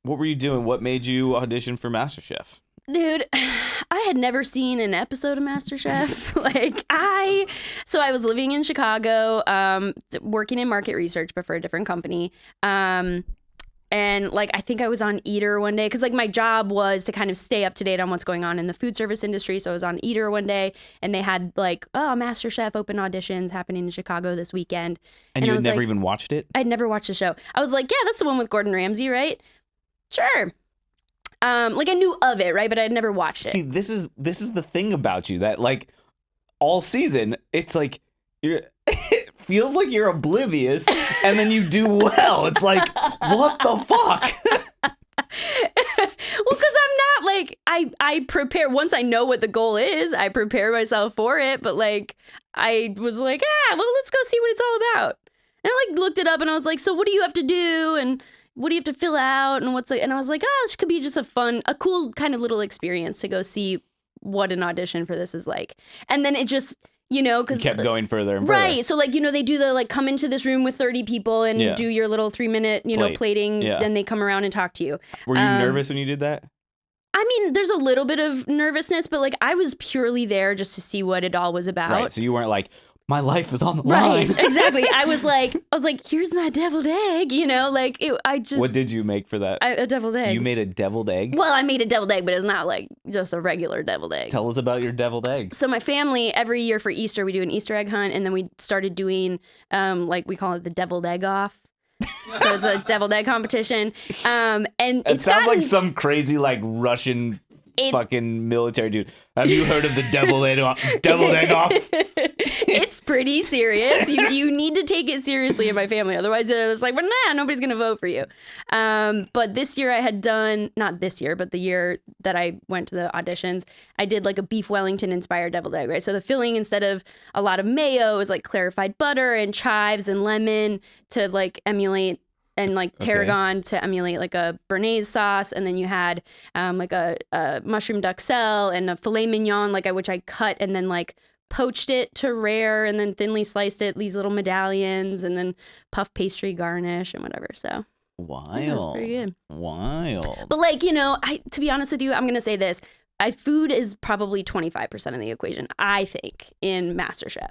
What were you doing? What made you audition for MasterChef? Dude, I had never seen an episode of MasterChef. So I was living in Chicago, working in market research, but for a different company. And like, I think I was on Eater one day because like my job was to kind of stay up to date on what's going on in the food service industry. So I was on Eater one day and they had like, oh, MasterChef open auditions happening in Chicago this weekend. And you had never even watched it? I'd never watched the show. I was like, yeah, that's the one with Gordon Ramsay, right? Sure. Like I knew of it, right? But I'd never watched it. See, this is the thing about you that like all season, it's like it feels like you're oblivious and then you do well. It's like, what the fuck? Well, because I'm not like, I prepare, once I know what the goal is, I prepare myself for it. But like, I was like, well, let's go see what it's all about. And I like looked it up and I was like, so what do you have to do? And what do you have to fill out? And what's like, and I was like, this could be just a cool kind of little experience to go see what an audition for this is like. And then it just, because kept going further and further. Right. So like, they do the like come into this room with 30 people and do your little 3-minute, plating. Yeah. Then they come around and talk to you. Were you nervous when you did that? I mean, there's a little bit of nervousness, but like I was purely there just to see what it all was about. Right. So you weren't like, my life is on the line. Right, exactly. I was like, here's my deviled egg, What did you make for that? A deviled egg. You made a deviled egg? Well, I made a deviled egg, but it's not like just a regular deviled egg. Tell us about your deviled egg. So my family, every year for Easter, we do an Easter egg hunt, and then we started doing, we call it the deviled egg off. So it's a deviled egg competition. And it sounds like some crazy like Russian fucking military dude. Have you heard of the deviled egg off? It's pretty serious. You need to take it seriously in my family. Otherwise, it's like, well, nobody's going to vote for you. But this year I had done, not this year, but the year that I went to the auditions, I did like a beef Wellington inspired deviled egg, right? So the filling, instead of a lot of mayo, was like clarified butter and chives and lemon to like emulate, and like tarragon to emulate like a béarnaise sauce. And then you had like a mushroom duxelle and a filet mignon, which I cut and then like poached it to rare and then thinly sliced it, these little medallions, and then puff pastry garnish and whatever. So wild. Yeah, it was pretty good. Wild. But like, to be honest with you, I'm going to say this. Food is probably 25% of the equation, I think, in MasterChef.